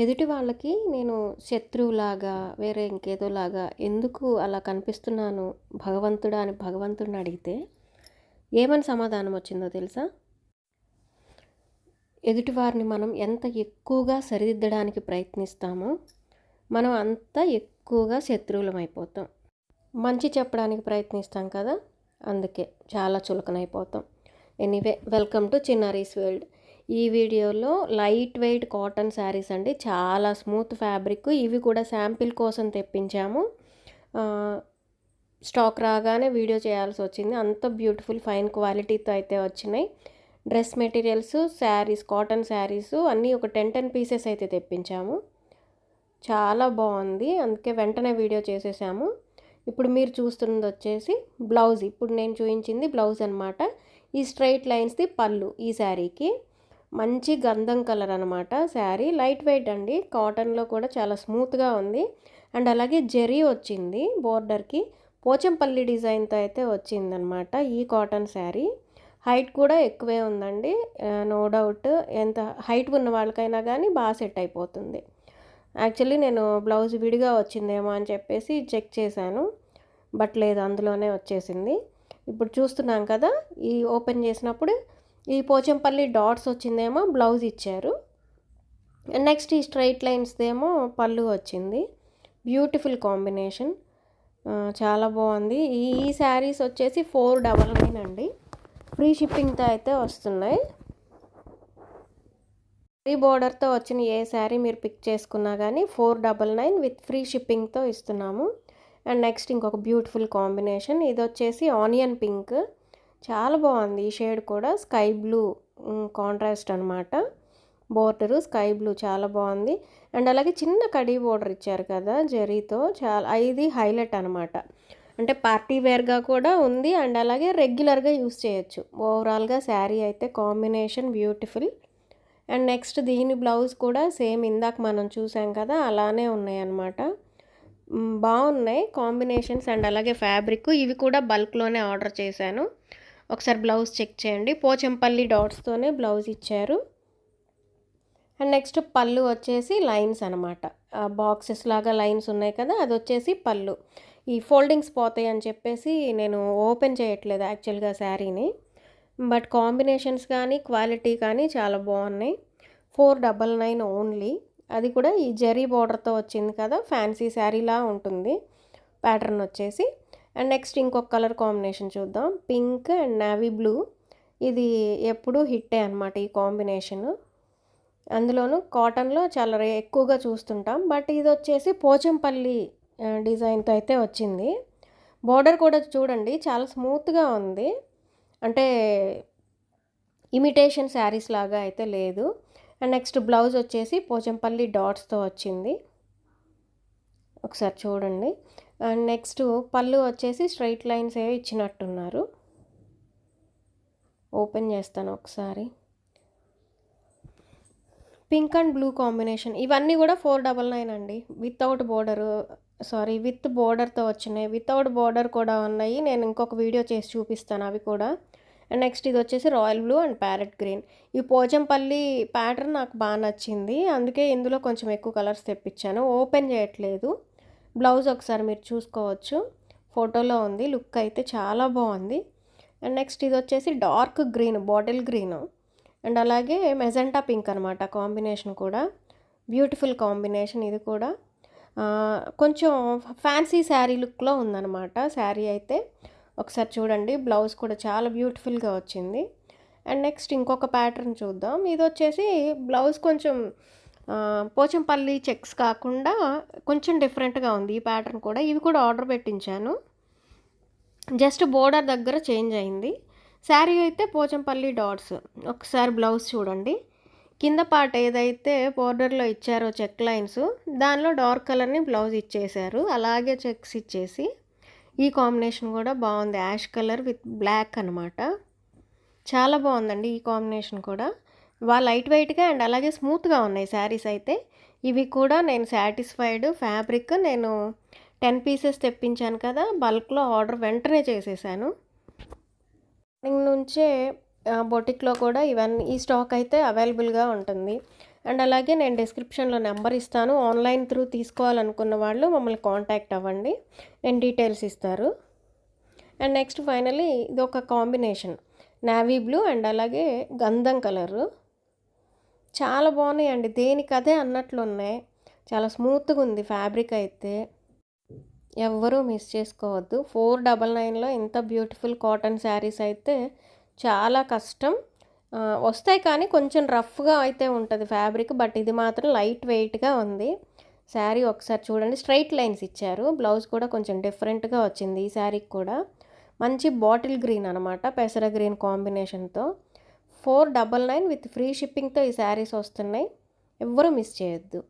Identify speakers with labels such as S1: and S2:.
S1: ఎదుటి వాళ్ళకి నేను శత్రువులాగా, వేరే ఇంకేదోలాగా ఎందుకు అలా కనిపిస్తున్నాను భగవంతుడా అని భగవంతుడిని అడిగితే ఏమని సమాధానం వచ్చిందో తెలుసా? ఎదుటివారిని మనం ఎంత ఎక్కువగా సరిదిద్దడానికి ప్రయత్నిస్తామో మనం అంత ఎక్కువగా శత్రువులమైపోతాం. మంచి చెప్పడానికి ప్రయత్నిస్తాం కదా, అందుకే చాలా చులకనైపోతాం. ఎనీవే, వెల్కమ్ టు చిన్నారీస్ వరల్డ్. ఈ వీడియోలో లైట్ వెయిట్ కాటన్ శారీస్ అండి, చాలా స్మూత్ ఫ్యాబ్రిక్. ఇవి కూడా శాంపిల్ కోసం తెప్పించాము. స్టాక్ రాగానే వీడియో చేయాల్సి వచ్చింది, అంత బ్యూటిఫుల్ ఫైన్ క్వాలిటీతో అయితే వచ్చినాయి. Dress materials, saris, cotton saris అన్నీ ఒక 10 పీసెస్ అయితే తెప్పించాము. చాలా బాగుంది, అందుకే వెంటనే వీడియో చేసేసాము. ఇప్పుడు మీరు చూస్తున్నది వచ్చేసి బ్లౌజ్. ఇప్పుడు నేను చూపించింది బ్లౌజ్ అనమాట. ఈ స్ట్రైట్ లైన్స్ది పళ్ళు ఈ శారీకి. మంచి గంధం కలర్ అనమాట శారీ. లైట్ వెయిట్ అండి, కాటన్లో కూడా చాలా స్మూత్గా ఉంది. అండ్ అలాగే జరీ వచ్చింది బోర్డర్కి. పోచంపల్లి డిజైన్తో అయితే వచ్చిందనమాట ఈ కాటన్ శారీ. హైట్ కూడా ఎక్కువే ఉందండి, నో డౌట్. ఎంత హైట్ ఉన్న వాళ్ళకైనా కానీ బాగా సెట్ అయిపోతుంది. యాక్చువల్లీ నేను బ్లౌజ్ విడిగా వచ్చిందేమో అని చెప్పేసి చెక్ చేశాను, బట్ లేదు, అందులోనే వచ్చేసింది. ఇప్పుడు చూస్తున్నాం కదా, ఈ ఓపెన్ చేసినప్పుడు ఈ పోచంపల్లి డాట్స్ వచ్చిందేమో బ్లౌజ్ ఇచ్చారు. నెక్స్ట్ ఈ స్ట్రైట్ లైన్స్దేమో పళ్ళు వచ్చింది. బ్యూటిఫుల్ కాంబినేషన్, చాలా బాగుంది. ఈ శారీస్ వచ్చేసి 499 అండి. ఫ్రీ షిప్పింగ్తో అయితే వస్తున్నాయి. ఫ్రీ బోర్డర్తో వచ్చిన ఏ శారీ మీరు పిక్ చేసుకున్నా కానీ 499 విత్ ఫ్రీ షిప్పింగ్తో ఇస్తున్నాము. అండ్ నెక్స్ట్ ఇంకొక బ్యూటిఫుల్ కాంబినేషన్, ఇది వచ్చేసి ఆనియన్ పింక్. చాలా బాగుంది ఈ షేడ్ కూడా. స్కై బ్లూ కాంట్రాస్ట్ అనమాట, బోర్డరు స్కై బ్లూ, చాలా బాగుంది. అండ్ అలాగే చిన్న కడీ బోర్డర్ ఇచ్చారు కదా జరీతో, చాలా ఇది హైలైట్ అనమాట. అంటే పార్టీ వేర్గా కూడా ఉంది, అండ్ అలాగే రెగ్యులర్గా యూస్ చేయొచ్చు. ఓవరాల్గా శారీ అయితే కాంబినేషన్ బ్యూటిఫుల్. అండ్ నెక్స్ట్ దీని బ్లౌజ్ కూడా సేమ్ ఇందాక మనం చూసాం కదా అలానే ఉన్నాయి అన్నమాట. బాగున్నాయి కాంబినేషన్స్. అండ్ అలాగే ఫ్యాబ్రిక్ ఇవి కూడా బల్క్లోనే ఆర్డర్ చేశాను. ఒకసారి బ్లౌజ్ చెక్ చేయండి. పోచంపల్లి డాట్స్తోనే బ్లౌజ్ ఇచ్చారు. అండ్ నెక్స్ట్ పళ్ళు వచ్చేసి లైన్స్ అనమాట, బాక్సెస్ లాగా లైన్స్ ఉన్నాయి కదా, అది వచ్చేసి పళ్ళు. ఈ ఫోల్డింగ్స్ పోతాయి అని చెప్పేసి నేను ఓపెన్ చేయట్లేదు యాక్చువల్గా శారీని, బట్ కాంబినేషన్స్ కానీ క్వాలిటీ కానీ చాలా బాగున్నాయి. 499 ఓన్లీ. అది కూడా ఈ జరీ బోర్డర్తో వచ్చింది కదా, ఫ్యాన్సీ శారీలా ఉంటుంది ప్యాటర్న్ వచ్చేసి. అండ్ నెక్స్ట్ ఇంకొక కలర్ కాంబినేషన్ చూద్దాం, పింక్ అండ్ నావీ బ్లూ. ఇది ఎప్పుడు హిట్టే అనమాట ఈ కాంబినేషను. అందులోనూ కాటన్లో చాలా ఎక్కువగా చూస్తుంటాం, బట్ ఇది వచ్చేసి పోచంపల్లి డిజైన్తో అయితే వచ్చింది. బోర్డర్ కూడా చూడండి చాలా స్మూత్గా ఉంది, అంటే ఇమిటేషన్ శారీస్ లాగా అయితే లేదు. అండ్ నెక్స్ట్ బ్లౌజ్ వచ్చేసి పోచంపల్లి డాట్స్తో వచ్చింది, ఒకసారి చూడండి. అండ్ నెక్స్ట్ పళ్ళు వచ్చేసి స్ట్రైట్ లైన్స్ ఏవి ఇచ్చినట్టున్నారు. ఓపెన్ చేస్తాను ఒకసారి. Pink and blue combination. ఇవన్నీ కూడా 499 అండి, వితౌట్ బోర్డరు, సారీ విత్ బోర్డర్తో వచ్చినాయి. వితౌట్ బోర్డర్ కూడా ఉన్నాయి, నేను ఇంకొక వీడియో చేసి చూపిస్తాను అవి కూడా. అండ్ నెక్స్ట్ ఇది వచ్చేసి royal blue and parrot green. ఈ పోచంపల్లి ప్యాటర్న్ నాకు బాగా నచ్చింది, అందుకే ఇందులో కొంచెం ఎక్కువ కలర్స్ తెప్పించాను. ఓపెన్ చేయట్లేదు. బ్లౌజ్ ఒకసారి మీరు చూసుకోవచ్చు, ఫోటోలో ఉంది. లుక్ అయితే చాలా బాగుంది. అండ్ నెక్స్ట్ ఇది వచ్చేసి dark green, bottle green and అలాగే మెజెంటా పింక్ అనమాట కాంబినేషన్ కూడా. బ్యూటిఫుల్ కాంబినేషన్ ఇది కూడా. కొంచెం ఫ్యాన్సీ శారీ లుక్లో ఉందన్నమాట శారీ అయితే. ఒకసారి చూడండి, బ్లౌజ్ కూడా చాలా బ్యూటిఫుల్గా వచ్చింది. అండ్ నెక్స్ట్ ఇంకొక ప్యాటర్న్ చూద్దాం. ఇది వచ్చేసి బ్లౌజ్ కొంచెం పోచంపల్లి చెక్స్ కాకుండా కొంచెం డిఫరెంట్గా ఉంది ఈ ప్యాటర్న్ కూడా. ఇవి కూడా ఆర్డర్ పెట్టించాను, జస్ట్ బోర్డర్ దగ్గర చేంజ్ అయింది. శారీ అయితే పోచంపల్లి డాట్స్. ఒకసారి బ్లౌజ్ చూడండి, కింద పార్ట్ ఏదైతే బోర్డర్లో ఇచ్చారో చెక్ లైన్స్, దానిలో డార్క్ కలర్ని బ్లౌజ్ ఇచ్చేశారు, అలాగే చెక్స్ ఇచ్చేసి. ఈ కాంబినేషన్ కూడా బాగుంది, యాష్ కలర్ విత్ బ్లాక్ అనమాట. చాలా బాగుందండి ఈ కాంబినేషన్ కూడా. లైట్ వెయిట్గా అండ్ అలాగే స్మూత్గా ఉన్నాయి శారీస్ అయితే. ఇవి కూడా నేను సాటిస్ఫైడ్. ఫ్యాబ్రిక్ నేను 10 పీసెస్ తెప్పించాను కదా, బల్క్లో ఆర్డర్ వెంటనే చేసేసాను. నుంచే బొటిక్లో కూడా ఇవన్నీ ఈ స్టాక్ అయితే అవైలబుల్గా ఉంటుంది. అండ్ అలాగే నేను డిస్క్రిప్షన్లో నెంబర్ ఇస్తాను. ఆన్లైన్ త్రూ తీసుకోవాలనుకున్న వాళ్ళు మమ్మల్ని కాంటాక్ట్ అవ్వండి. నేను డీటెయిల్స్ ఇస్తారు. అండ్ నెక్స్ట్ ఫైనల్లీ ఇది ఒక కాంబినేషన్ నేవీ బ్లూ అండ్ అలాగే గంధం కలరు. చాలా బాగున్నాయండి, దేనికదే అన్నట్లు ఉన్నాయి. చాలా స్మూత్గా ఉంది ఫ్యాబ్రిక్ అయితే. ఎవ్వరూ మిస్ చేసుకోవద్దు. 499లో ఇంత బ్యూటిఫుల్ కాటన్ శారీస్ అయితే చాలా కష్టం. వస్తాయి కానీ కొంచెం రఫ్గా అయితే ఉంటుంది ఫ్యాబ్రిక్. బట్ ఇది మాత్రం లైట్ వెయిట్గా ఉంది. శారీ ఒకసారి చూడండి, స్ట్రైట్ లైన్స్ ఇచ్చారు. బ్లౌజ్ కూడా కొంచెం డిఫరెంట్గా వచ్చింది ఈ శారీకి కూడా. మంచి బాటిల్ గ్రీన్ అనమాట, పెసర గ్రీన్ కాంబినేషన్తో. 499 విత్ ఫ్రీ షిప్పింగ్తో ఈ శారీస్ వస్తున్నాయి. ఎవ్వరూ మిస్ చేయొద్దు.